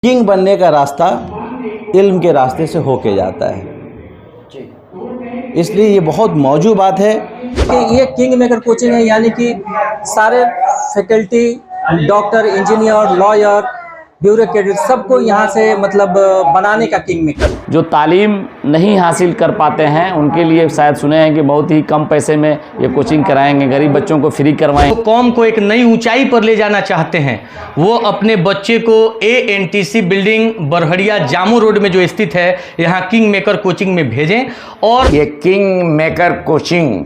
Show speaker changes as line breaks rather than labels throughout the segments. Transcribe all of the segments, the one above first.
King बनने का रास्ता इल्म के रास्ते से होके जाता है, इसलिए ये बहुत मौजू बात है
कि ये किंग मेकर कोचिंग है, यानी कि सारे faculty, doctor, engineer, lawyer, bureaucrat सबको यहाँ से मतलब बनाने का किंग मेकर।
जो तालीम नहीं हासिल कर पाते हैं उनके लिए शायद सुने हैं कि बहुत ही कम पैसे में ये कोचिंग कराएंगे, गरीब बच्चों को फ्री करवाएंगे।
तो कौम को एक नई ऊंचाई पर ले जाना चाहते हैं, वो अपने बच्चे को ANTC बिल्डिंग बरहड़िया जामू रोड में जो स्थित है यहाँ किंग मेकर कोचिंग में भेजें। और
ये किंग मेकर कोचिंग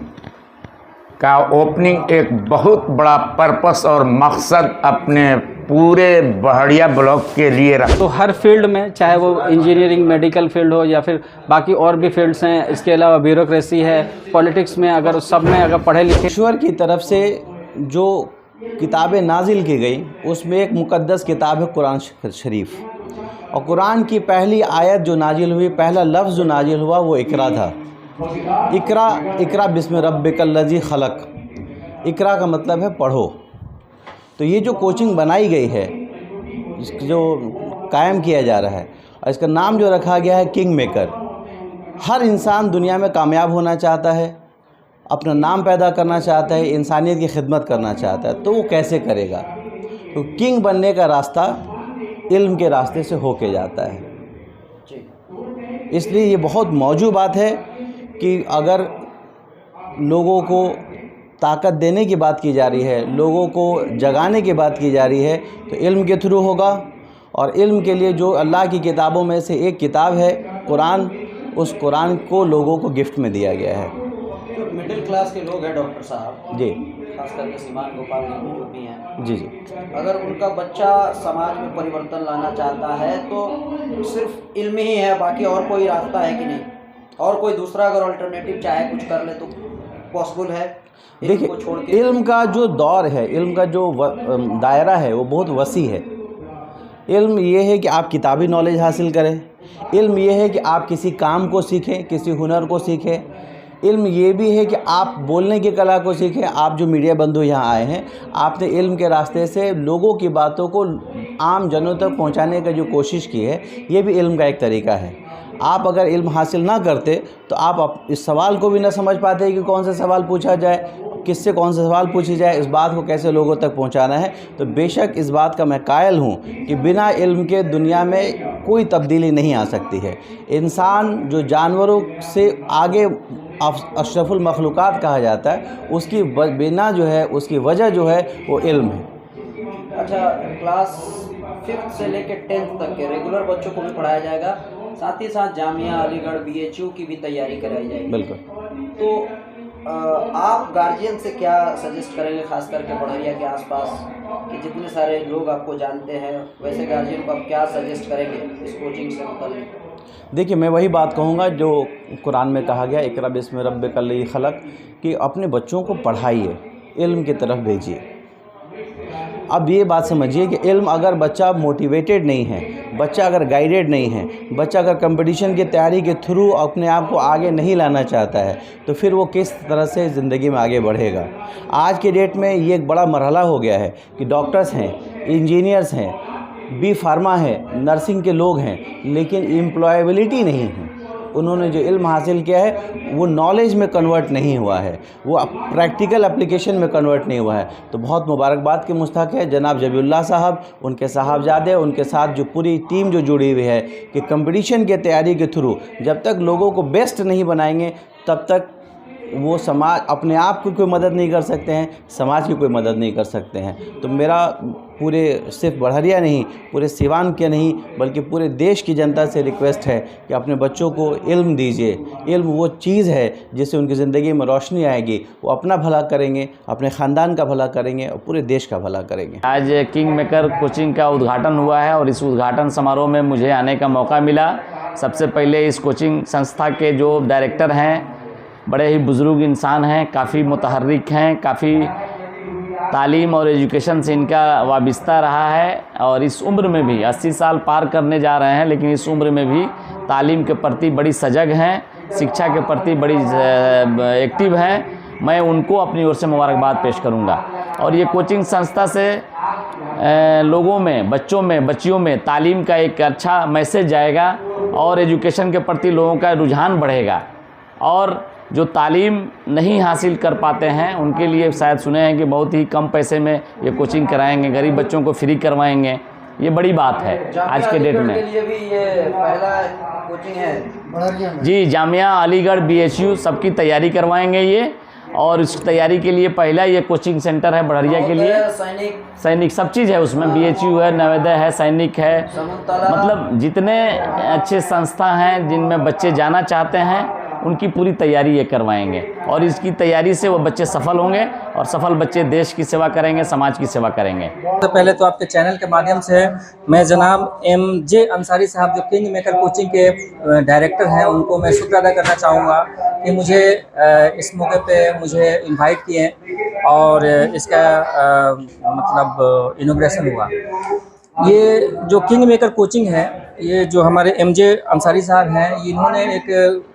का ओपनिंग एक बहुत बड़ा पर्पस और मकसद अपने पूरे बहड़िया ब्लॉक के लिए रखा।
तो हर फील्ड में, चाहे वो इंजीनियरिंग, मेडिकल फील्ड हो या फिर बाकी और भी फील्ड्स हैं, इसके अलावा ब्यूरोक्रेसी है, पॉलिटिक्स में, अगर सब में अगर पढ़े लिखे।
ईश्वर की तरफ से जो किताबें नाजिल की गई उसमें एक मुक़द्दस किताब है कुरान शरीफ, और कुरान की पहली आयत जो नाजिल हुई, पहला लफ्ज़ जो नाजिल हुआ वो इकरा था। इकरा बिस्म रब्बिकल्लज़ी खलक। इकरा का मतलब है पढ़ो। तो ये जो कोचिंग बनाई गई है, जो कायम किया जा रहा है, और इसका नाम जो रखा गया है किंग मेकर। हर इंसान दुनिया में कामयाब होना चाहता है, अपना नाम पैदा करना चाहता है, इंसानियत की खिदमत करना चाहता है, तो वो कैसे करेगा? तो किंग बनने का रास्ता इल्म के रास्ते से होके जाता है, इसलिए ये बहुत मौजू बात है कि अगर लोगों को ताकत देने की बात की जा रही है, लोगों को जगाने की बात की जा रही है, तो इल्म के थ्रू होगा। और इल्म के लिए जो अल्लाह की किताबों में से एक किताब है कुरान, उस कुरान को लोगों को गिफ्ट में दिया गया है।
जो मिडिल क्लास के लोग हैं डॉक्टर साहब
जी,
खास करके सीमान गोपाल जी जो भी हैं,
जी जी,
अगर उनका बच्चा समाज में परिवर्तन लाना चाहता है तो सिर्फ इल्म ही है, बाकी और कोई रास्ता है कि नहीं? और कोई दूसरा अगर अल्टरनेटिव चाहे कुछ कर ले तो पॉसिबल है?
देखिए, इल्म का जो दौर है, इल्म का जो दायरा है वो बहुत वसी है। इल्म ये है कि आप किताबी नॉलेज हासिल करें, इल्म ये है कि आप किसी काम को सीखें, किसी हुनर को सीखें, इल्म ये भी है कि आप बोलने की कला को सीखें। आप जो मीडिया बंधु यहाँ आए हैं, आपने इल्म के रास्ते से लोगों की बातों को आम जनों तक पहुँचाने का जो कोशिश की है, ये भी इल्म का एक तरीका है। आप अगर इल्म हासिल ना करते तो आप इस सवाल को भी ना समझ पाते कि कौन सा सवाल पूछा जाए, किससे कौन सा सवाल पूछी जाए, इस बात को कैसे लोगों तक पहुंचाना है। तो बेशक इस बात का मैं कायल हूं कि बिना इल्म के दुनिया में कोई तब्दीली नहीं आ सकती है। इंसान जो जानवरों से आगे अशरफुल मखलूक़ात कहा जाता है, उसकी बिना जो है, उसकी वजह जो है वो इल्म है।
अच्छा, क्लास 5th से लेकर 10th तक के रेगुलर बच्चों को भी पढ़ाया जाएगा, साथ ही साथ जामिया, अलीगढ़, BHU की भी तैयारी कराई जाएगी।
बिल्कुल।
तो आप गार्जियन से क्या सजेस्ट करेंगे, खास करके बड़हरिया के आसपास कि जितने सारे लोग आपको जानते हैं, वैसे गार्जियन को आप क्या सजेस्ट करेंगे इस कोचिंग से मुताल्लिक?
देखिए, मैं वही बात कहूँगा जो कुरान में कहा गया, इकरा बिस्म रब्बिकल्लज़ी खलक, कि अपने बच्चों को पढ़ाइए, इल्म की तरफ भेजिए। अब ये बात समझिए कि इल्म, अगर बच्चा मोटिवेटेड नहीं है, बच्चा अगर गाइडेड नहीं है, बच्चा अगर कंपटीशन की तैयारी के थ्रू अपने आप को आगे नहीं लाना चाहता है, तो फिर वो किस तरह से ज़िंदगी में आगे बढ़ेगा। आज के डेट में ये एक बड़ा मरहला हो गया है कि डॉक्टर्स हैं, इंजीनियर्स हैं, B फार्मा है, नर्सिंग के लोग हैं, लेकिन एम्प्लॉयबिलिटी नहीं है। उन्होंने जो इल्म हासिल किया है वो नॉलेज में कन्वर्ट नहीं हुआ है, वो प्रैक्टिकल एप्लीकेशन में कन्वर्ट नहीं हुआ है। तो बहुत मुबारकबाद के मुस्तहक है जनाब जबीउल्लाह साहब, उनके साहबजादे, उनके साथ जो पूरी टीम जो जुड़ी हुई है, कि कंपटीशन की तैयारी के थ्रू जब तक लोगों को बेस्ट नहीं बनाएंगे, तब तक वो समाज अपने आप की कोई मदद नहीं कर सकते हैं, समाज की कोई मदद नहीं कर सकते हैं। तो मेरा पूरे सिर्फ बड़हरिया नहीं, पूरे सिवान के नहीं, बल्कि पूरे देश की जनता से रिक्वेस्ट है कि अपने बच्चों को इल्म दीजिए। इल्म वो चीज़ है जिससे उनकी ज़िंदगी में रोशनी आएगी, वो अपना भला करेंगे, अपने ख़ानदान का भला करेंगे और पूरे देश का भला करेंगे।
आज किंग मेकर कोचिंग का उद्घाटन हुआ है और इस उद्घाटन समारोह में मुझे आने का मौका मिला। सबसे पहले इस कोचिंग संस्था के जो डायरेक्टर हैं, बड़े ही बुज़ुर्ग इंसान हैं, काफ़ी मुतहर्रिक हैं, काफ़ी तालीम और एजुकेशन से इनका वाबस्ता रहा है, और इस उम्र में भी 80 साल पार करने जा रहे हैं, लेकिन इस उम्र में भी तालीम के प्रति बड़ी सजग हैं, शिक्षा के प्रति बड़ी एक्टिव हैं। मैं उनको अपनी ओर से मुबारकबाद पेश करूंगा। और ये कोचिंग संस्था से लोगों में, बच्चों में, बच्चियों में तालीम का एक अच्छा मैसेज जाएगा और एजुकेशन के प्रति लोगों का रुझान बढ़ेगा। और जो तालीम नहीं हासिल कर पाते हैं उनके लिए शायद सुने हैं कि बहुत ही कम पैसे में ये कोचिंग कराएंगे, गरीब बच्चों को फ्री करवाएंगे। ये बड़ी बात है आज के डेट में।
के लिए भी ये पहला कोचिंग है
जी, जामिया अलीगढ़ BHU सबकी तैयारी करवाएंगे ये, और इस तैयारी के लिए पहला ये कोचिंग सेंटर है बड़हरिया के लिए। सैनिक सब चीज़ है उसमें, BHU है, नवोदय है, सैनिक है, मतलब जितने अच्छे संस्था हैं जिनमें बच्चे जाना चाहते हैं उनकी पूरी तैयारी ये करवाएंगे। और इसकी तैयारी से वो बच्चे सफल होंगे और सफल बच्चे देश की सेवा करेंगे, समाज की सेवा करेंगे।
तो पहले तो आपके चैनल के माध्यम से मैं जनाब MJ अंसारी साहब जो किंग मेकर कोचिंग के डायरेक्टर हैं उनको मैं शुक्र अदा करना चाहूँगा कि मुझे इस मौके पे मुझे इनवाइट किए और इसका मतलब इनॉग्रेशन हुआ। ये जो किंग मेकर कोचिंग है, ये जो हमारे MJ अंसारी साहब हैं, इन्होंने एक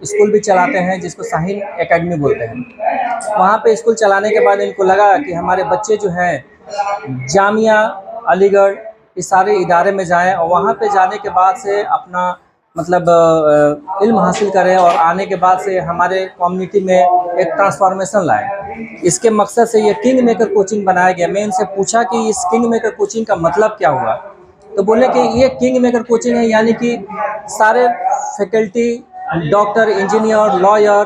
स्कूल भी चलाते हैं जिसको शाहीन एकेडमी बोलते हैं। वहाँ पे स्कूल चलाने के बाद इनको लगा कि हमारे बच्चे जो हैं जामिया अलीगढ़ इस सारे इदारे में जाएं और वहाँ पे जाने के बाद से अपना मतलब इल्म हासिल करें और आने के बाद से हमारे कम्युनिटी में एक ट्रांसफॉर्मेशन लाएं। इसके मकसद से ये किंग मेकर कोचिंग बनाया गया। मैं इनसे पूछा कि इस किंग मेकर कोचिंग का मतलब क्या हुआ, तो बोले कि ये किंग मेकर कोचिंग है, यानी कि सारे faculty, doctor, engineer, lawyer,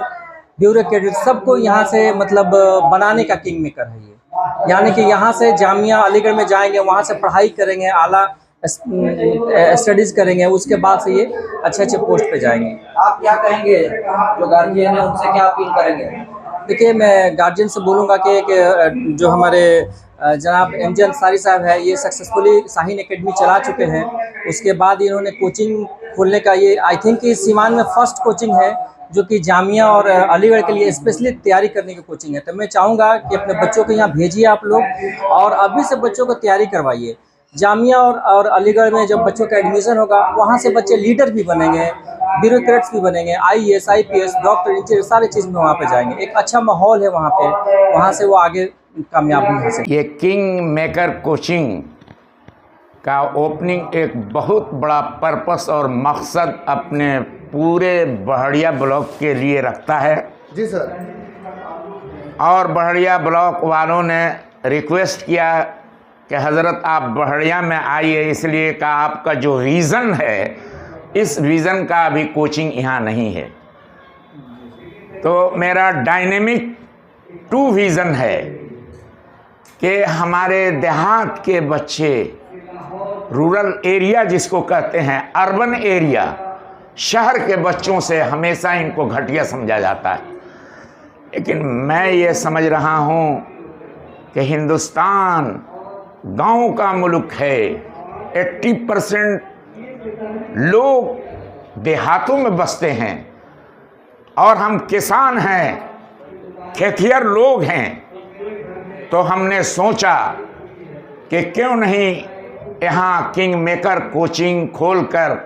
bureaucrat सबको यहाँ से मतलब बनाने का किंग मेकर है ये। यानी कि यहाँ से जामिया अलीगढ़ में जाएंगे, वहाँ से पढ़ाई करेंगे, आला स्टडीज़ करेंगे, उसके बाद से ये अच्छे अच्छे पोस्ट पे जाएंगे।
आप क्या कहेंगे जो गार्जियन है उनसे, क्या अपील करेंगे?
देखिए, मैं गार्जियन से बोलूँगा कि जो हमारे जनाब MJ अंसारी साहब है, ये सक्सेसफुली शाहीन एकेडमी चला चुके हैं। उसके बाद इन्होंने कोचिंग खोलने का, ये आई थिंक इस सीमान में फर्स्ट कोचिंग है जो कि जामिया और अलीगढ़ के लिए स्पेशली तैयारी करने की कोचिंग है। तो मैं चाहूँगा कि अपने बच्चों को यहाँ भेजिए आप लोग और अभी से बच्चों को तैयारी करवाइए। जामिया और अलीगढ़ में जब बच्चों का एडमिशन होगा, वहाँ से बच्चे लीडर भी बनेंगे, ब्यूरोक्रेट्स भी बनेंगे, IAS, IPS, डॉक्टर, इंजीनियर, सारी चीज़ में वहाँ पे जाएंगे। एक अच्छा माहौल है वहाँ पे, वहाँ से वो आगे कामयाबी हासिल।
ये किंग मेकर कोचिंग का ओपनिंग एक बहुत बड़ा पर्पस और मकसद अपने पूरे बड़हरिया ब्लॉक के लिए रखता है।
जी सर।
और बड़हरिया ब्लॉक वालों ने रिक्वेस्ट किया कि हज़रत आप बड़हरिया में आइए, इसलिए का आपका जो विज़न है, इस विज़न का अभी कोचिंग यहाँ नहीं है। तो मेरा डायनेमिक 2 विज़न है कि हमारे देहात के बच्चे, रूरल एरिया जिसको कहते हैं, अर्बन एरिया, शहर के बच्चों से हमेशा इनको घटिया समझा जाता है। लेकिन मैं ये समझ रहा हूँ कि हिंदुस्तान गांव का मुल्क है। 80% लोग देहातों में बसते हैं और हम किसान हैं, खेतिहर लोग हैं। तो हमने सोचा कि क्यों नहीं यहाँ किंग मेकर कोचिंग खोलकर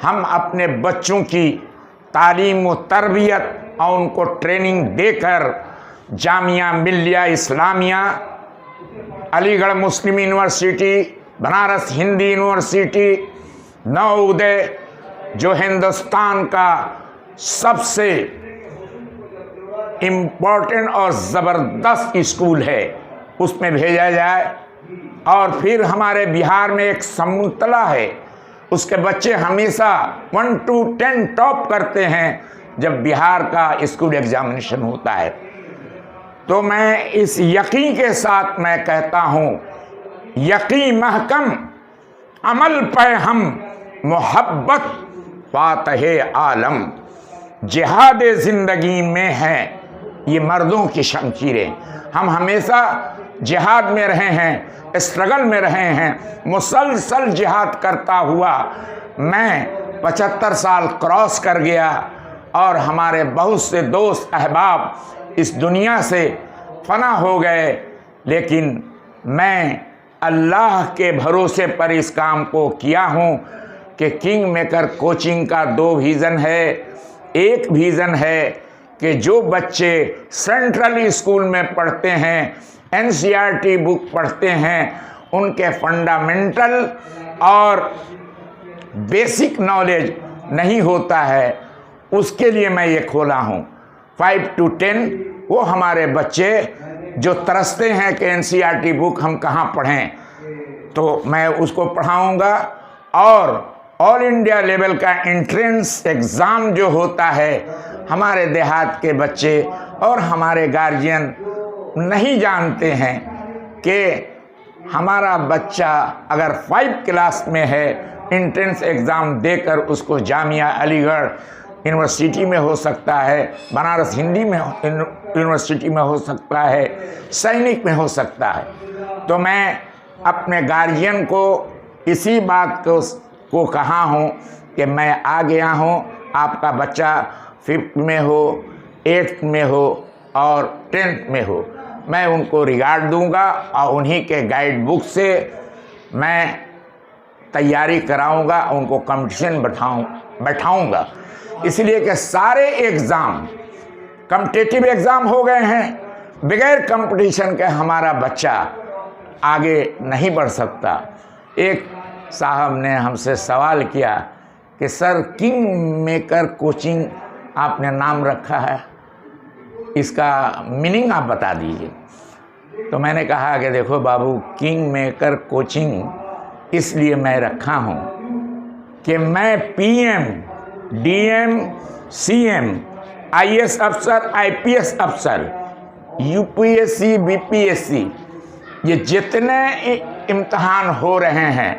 हम अपने बच्चों की तालीम व तरबियत और उनको ट्रेनिंग देकर जामिया मिल्लिया इस्लामिया, अलीगढ़ मुस्लिम यूनिवर्सिटी, बनारस हिंदी यूनिवर्सिटी, नवोदय जो हिंदुस्तान का सबसे इम्पोर्टेंट और ज़बरदस्त स्कूल है, उसमें भेजा जाए। और फिर हमारे बिहार में एक समुतला है, उसके बच्चे हमेशा 1 to 10 टॉप करते हैं जब बिहार का स्कूल एग्जामिनेशन होता है। तो मैं इस यकीन के साथ मैं कहता हूँ, यकीन महकम अमल पे हम मोहब्बत फातह आलम, जिहाद ज़िंदगी में है ये मर्दों की शमशीरें। हम हमेशा जिहाद में रहे हैं, स्ट्रगल में रहे हैं, मुसलसल जिहाद करता हुआ मैं 75 साल क्रॉस कर गया और हमारे बहुत से दोस्त अहबाब इस दुनिया से फना हो गए। लेकिन मैं अल्लाह के भरोसे पर इस काम को किया हूँ कि किंग मेकर कोचिंग का 2 विज़न है। एक विज़न है कि जो बच्चे सेंट्रल स्कूल में पढ़ते हैं, NCERT बुक पढ़ते हैं, उनके फंडामेंटल और बेसिक नॉलेज नहीं होता है, उसके लिए मैं ये खोला हूँ। 5 to 10 वो हमारे बच्चे जो तरसते हैं कि NCERT बुक हम कहाँ पढ़ें, तो मैं उसको पढ़ाऊँगा। और ऑल इंडिया लेवल का एंट्रेंस एग्ज़ाम जो होता है, हमारे देहात के बच्चे और हमारे गार्जियन नहीं जानते हैं कि हमारा बच्चा अगर 5 क्लास में है, एंट्रेंस एग्ज़ाम देकर उसको जामिया अलीगढ़ यूनिवर्सिटी में हो सकता है, बनारस हिंदी में यूनिवर्सिटी में हो सकता है, सैनिक में हो सकता है। तो मैं अपने गार्जियन को इसी बात को कहा हूँ कि मैं आ गया हूँ, आपका बच्चा 5th में हो, 8th में हो और 10th में हो, मैं उनको रिगार्ड दूंगा और उन्हीं के गाइड बुक से मैं तैयारी कराऊंगा, उनको कंपटीशन बैठाऊंगा। इसलिए कि सारे एग्ज़ाम कॉम्पिटिटिव एग्ज़ाम हो गए हैं, बगैर कंपटीशन के हमारा बच्चा आगे नहीं बढ़ सकता। एक साहब ने हमसे सवाल किया कि सर, किंग मेकर कोचिंग आपने नाम रखा है, इसका मीनिंग आप बता दीजिए। तो मैंने कहा कि देखो बाबू, किंग मेकर कोचिंग इसलिए मैं रखा हूँ कि मैं PM, DM, CM, IAS अफसर, IPS अफसर, UPSC, BPSC, ये जितने इम्तहान हो रहे हैं,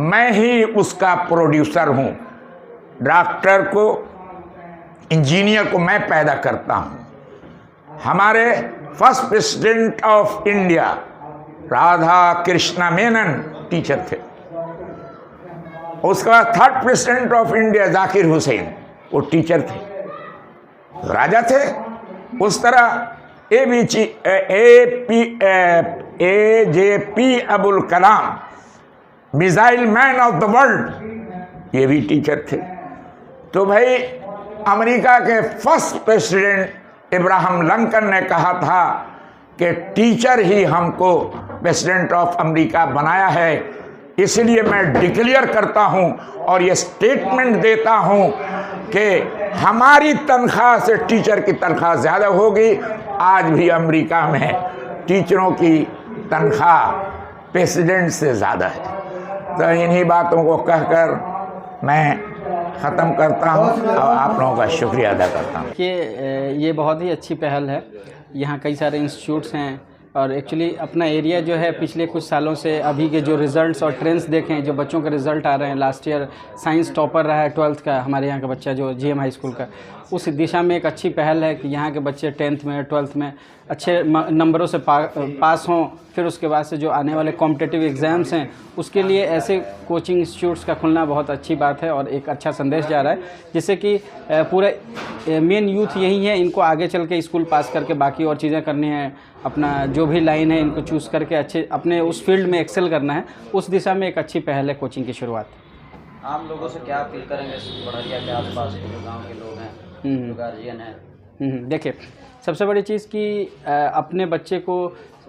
मैं ही उसका प्रोड्यूसर हूँ। डॉक्टर को, इंजीनियर को मैं पैदा करता हूँ। हमारे first president of India Radha Krishna Menon teacher थे। उसके बाद 3rd president of India Zakir Hussain, वो टीचर थे, राजा थे। उस तरह AJP Abul Kalam, missile man of the world, ये भी टीचर थे। तो भाई, अमेरिका के फर्स्ट प्रेसिडेंट इब्राहिम लिंकन ने कहा था कि टीचर ही हमको प्रेसिडेंट ऑफ अमेरिका बनाया है। इसलिए मैं डिक्लेयर करता हूं और ये स्टेटमेंट देता हूं कि हमारी तनख्वाह से टीचर की तनख्वाह ज़्यादा होगी। आज भी अमेरिका में टीचरों की तनख्वाह प्रेसिडेंट से ज़्यादा है। तो इन्हीं बातों को कहकर मैं ख़त्म करता हूँ और आप लोगों का शुक्रिया अदा करता हूँ।
कि ये बहुत ही अच्छी पहल है। यहाँ कई सारे इंस्टीट्यूट्स हैं और एक्चुअली अपना एरिया जो है पिछले कुछ सालों से अभी के जो रिज़ल्ट्स और ट्रेंड्स देखें, जो बच्चों का रिज़ल्ट आ रहे हैं, लास्ट ईयर साइंस टॉपर रहा है 12th का हमारे यहाँ का बच्चा जो GM हाई स्कूल का, उस दिशा में एक अच्छी पहल है कि यहाँ के बच्चे 10th में 12th में अच्छे नंबरों से पास हों। फिर उसके बाद से जो आने वाले कॉम्पिटिटिव एग्ज़ाम्स हैं, उसके लिए ऐसे कोचिंग इंस्टीट्यूट्स का खुलना बहुत अच्छी बात है और एक अच्छा संदेश जा रहा है, जिससे कि पूरे मेन यूथ यही है, इनको आगे चल के स्कूल पास करके बाकी और चीज़ें करनी है, अपना जो भी लाइन है इनको चूज़ करके अच्छे अपने उस फील्ड में एक्सेल करना है। उस दिशा में एक अच्छी पहल है कोचिंग की शुरुआत।
आम लोगों से क्या अपील करेंगे बढ़िया के आसपास के जो गाँव के लोग हैं, जो गार्जियन हैं?
देखिए, सबसे बड़ी चीज़ कि अपने बच्चे को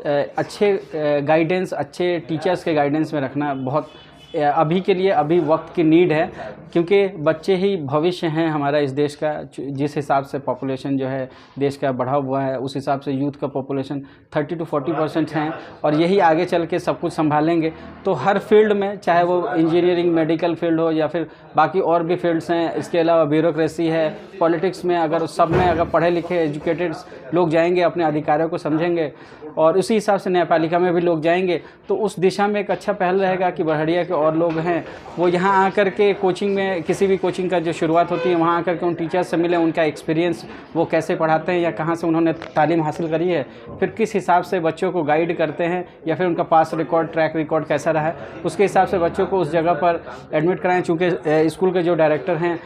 अच्छे गाइडेंस, अच्छे टीचर्स के गाइडेंस में रखना बहुत अभी के लिए अभी वक्त की नीड है, क्योंकि बच्चे ही भविष्य हैं हमारा इस देश का। जिस हिसाब से पॉपुलेशन जो है देश का बढ़ा हुआ है, उस हिसाब से यूथ का पॉपुलेशन 30 to 40% हैं और यही आगे चल के सब कुछ संभालेंगे। तो हर फील्ड में, चाहे वो इंजीनियरिंग, मेडिकल फील्ड हो या फिर बाकी और भी फील्ड्स हैं, इसके अलावा ब्यूरोक्रेसी है, पॉलिटिक्स में, अगर सब में अगर पढ़े लिखे एजुकेटेड लोग जाएंगे, अपने अधिकारों को समझेंगे और उसी हिसाब से न्यायपालिका में भी लोग जाएंगे, तो उस दिशा में एक अच्छा पहल रहेगा कि बड़हरिया के और लोग हैं वो यहाँ आकर के कोचिंग में, किसी भी कोचिंग का जो शुरुआत होती है वहाँ आकर के उन टीचर्स से मिलें, उनका एक्सपीरियंस, वो कैसे पढ़ाते हैं या कहाँ से उन्होंने तालीम हासिल करी है, फिर किस हिसाब से बच्चों को गाइड करते हैं या फिर उनका पास रिकॉर्ड, ट्रैक रिकॉर्ड कैसा रहा है, उसके हिसाब से बच्चों को उस जगह पर एडमिट कराएं। चूँकि स्कूल के जो डायरेक्टर हैं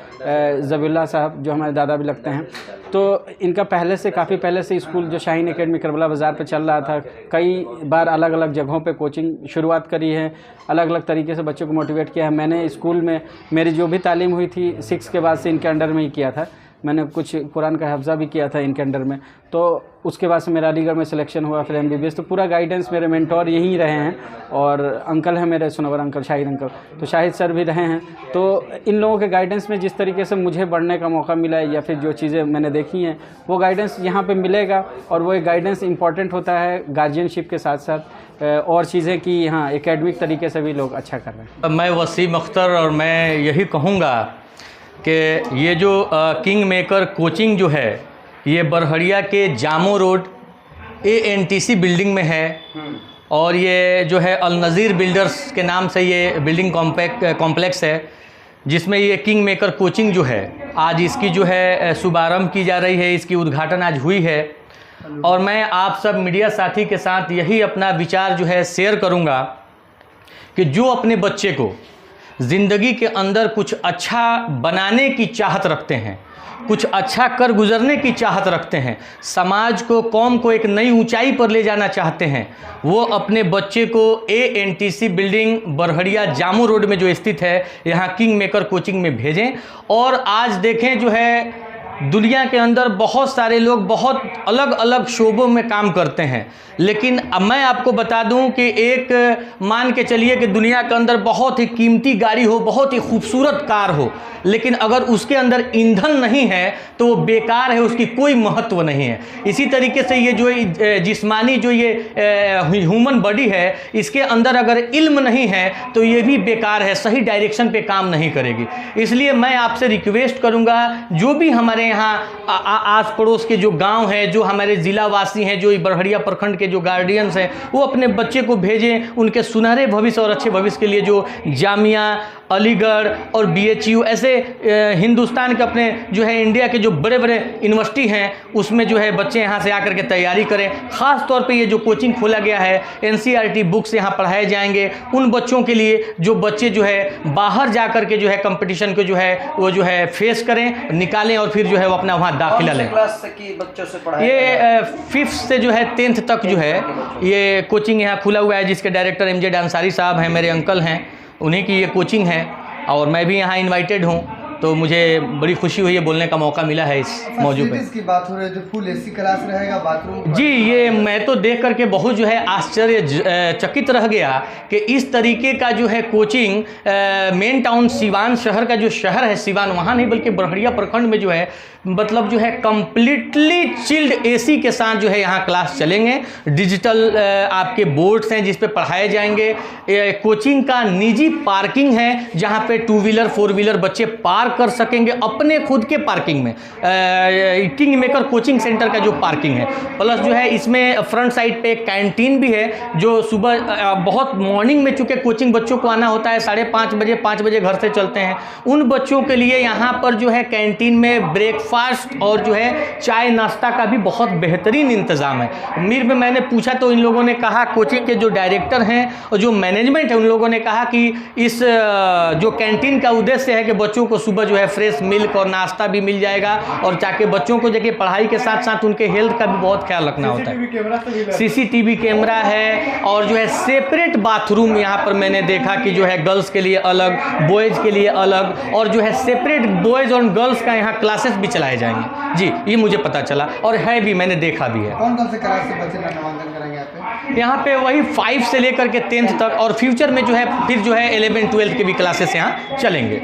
ज़बीउल्लाह साहब, जो हमारे दादा भी लगते हैं, तो इनका पहले से, काफ़ी पहले से स्कूल जो शाहीन एकेडमी करबला बाज़ार पे चल रहा था, कई बार अलग अलग जगहों पे कोचिंग शुरुआत करी है, अलग अलग तरीके से बच्चों को मोटिवेट किया है। मैंने स्कूल में मेरी जो भी तालीम हुई थी 6 के बाद से इनके अंडर में ही किया था, मैंने कुछ कुरान का हफ्ज़ा भी किया था इनके अंडर में। तो उसके बाद से मेरा अलीगढ़ में सिलेक्शन हुआ, फिर MBBS। तो पूरा गाइडेंस मेरे मेंटोर यहीं रहे हैं, और अंकल हैं मेरे सुनवर अंकल, शाहिद अंकल, तो शाहिद सर भी रहे हैं। तो इन लोगों के गाइडेंस में जिस तरीके से मुझे बढ़ने का मौका मिला है, या फिर जो चीज़ें मैंने देखी हैं, वो गाइडेंस यहाँ पे मिलेगा। और वो एक गाइडेंस इंपॉर्टेंट होता है गार्जियनशिप के साथ साथ और चीज़ें कि हाँ एकेडमिक तरीके से भी लोग अच्छा कर रहे हैं।
मैं वसीम अख्तर, और मैं यही कहूँगा कि ये जो किंग मेकर कोचिंग जो है, ये बरहड़िया के जामो रोड ANTC बिल्डिंग में है। और ये जो है अल नज़ीर बिल्डर्स के नाम से ये बिल्डिंग कॉम्प्लेक्स है, जिसमें ये किंग मेकर कोचिंग जो है, आज इसकी जो है शुभारंभ की जा रही है, इसकी उद्घाटन आज हुई है। और मैं आप सब मीडिया साथी के साथ यही अपना विचार जो है शेयर करूंगा कि जो अपने बच्चे को ज़िंदगी के अंदर कुछ अच्छा बनाने की चाहत रखते हैं, कुछ अच्छा कर गुजरने की चाहत रखते हैं, समाज को, कौम को एक नई ऊंचाई पर ले जाना चाहते हैं, वो अपने बच्चे को ANTC बिल्डिंग बरहड़िया जामो रोड में जो स्थित है, यहाँ किंग मेकर कोचिंग में भेजें। और आज देखें जो है दुनिया के अंदर बहुत सारे लोग बहुत अलग अलग शोबों में काम करते हैं, लेकिन अब मैं आपको बता दूं कि एक मान के चलिए कि दुनिया के अंदर बहुत ही कीमती गाड़ी हो, बहुत ही खूबसूरत कार हो, लेकिन अगर उसके अंदर ईंधन नहीं है तो वो बेकार है, उसकी कोई महत्व नहीं है। इसी तरीके से ये जो जिस्मानी जो ये ह्यूमन बॉडी है, इसके अंदर अगर इल्म नहीं है तो ये भी बेकार है, सही डायरेक्शन पे काम नहीं करेगी। इसलिए मैं आपसे रिक्वेस्ट करूँगा, जो भी हमारे यहाँ आस पड़ोस के जो गांव हैं, जो हमारे ज़िलावासी हैं, जो बरहड़िया प्रखंड के जो गार्डियंस हैं, वो अपने बच्चे को भेजें, उनके सुनहरे भविष्य और अच्छे भविष्य के लिए जो जामिया, अलीगढ़ और BHU ऐसे हिंदुस्तान के अपने जो है इंडिया के जो बड़े बड़े यूनिवर्सिटी हैं, उसमें जो है बच्चे यहाँ से आकर के तैयारी करें। ख़ास तौर पे ये जो कोचिंग खोला गया है, NCERT बुक्स यहाँ पढ़ाए जाएंगे उन बच्चों के लिए जो बच्चे जो है बाहर जा कर के जो है कंपटीशन को जो है वो जो है फेस करें, निकालें और फिर जो है वो अपना वहाँ दाखिला लें।
क्लास की बच्चों से पढ़ाया
ये 5th से जो है 10th तक जो है ये कोचिंग यहाँ खुला हुआ है, जिसके डायरेक्टर MJ अंसारी साहब हैं, मेरे अंकल हैं, उन्हीं की ये कोचिंग है। और मैं भी यहाँ इनवाइटेड हूँ, तो मुझे बड़ी खुशी हुई है, बोलने का मौका मिला है इस मौजू पे।
की बात हो रही है, जो फुल AC क्लास रहेगा, बाथरूम।
जी, ये मैं तो देख करके बहुत जो है आश्चर्यचकित रह गया कि इस तरीके का जो है कोचिंग मेन टाउन सिवान शहर का जो शहर है सिवान, वहाँ नहीं बल्कि बरहड़िया प्रखंड में जो है मतलब जो है कम्प्लीटली चिल्ड AC के साथ जो है यहाँ क्लास चलेंगे। डिजिटल आपके बोर्ड्स हैं जिस पे पढ़ाए जाएंगे। कोचिंग का निजी पार्किंग है जहाँ पे 2 व्हीलर 4 व्हीलर बच्चे पार्क कर सकेंगे अपने खुद के पार्किंग में, किंग मेकर कोचिंग सेंटर का जो पार्किंग है। प्लस जो है इसमें फ्रंट साइड पे एक कैंटीन भी है, जो सुबह बहुत मॉर्निंग में चूँकि कोचिंग बच्चों को आना होता है 5:30 बजे, 5 बजे घर से चलते हैं, उन बच्चों के लिए यहाँ पर जो है कैंटीन में ब्रेकफास्ट और जो है चाय नाश्ता का भी बहुत बेहतरीन इंतज़ाम है। मीर में मैंने पूछा तो इन लोगों ने कहा, कोचिंग के जो डायरेक्टर हैं और जो मैनेजमेंट है उन लोगों ने कहा कि इस जो कैंटीन का उद्देश्य है कि बच्चों को सुबह जो है फ्रेश मिल्क और नाश्ता भी मिल जाएगा, और ताकि बच्चों को देखिए पढ़ाई के साथ साथ उनके हेल्थ का भी बहुत ख्याल रखना होता है। CCTV कैमरा है, और जो है सेपरेट बाथरूम यहाँ पर मैंने देखा कि जो है गर्ल्स के लिए अलग, बॉयज़ के लिए अलग, और जो है सेपरेट बॉयज़ और गर्ल्स का यहाँ क्लासेस भी चलाए जाएंगे। जी, ये मुझे पता चला और है भी, मैंने देखा भी है।
कौन कौन से क्लास से बच्चे नामांकन करेंगे
यहाँ पे वही 5 से लेकर के 10th तक, और फ्यूचर में जो है फिर जो है 11 12 के भी क्लासेस यहाँ चलेंगे।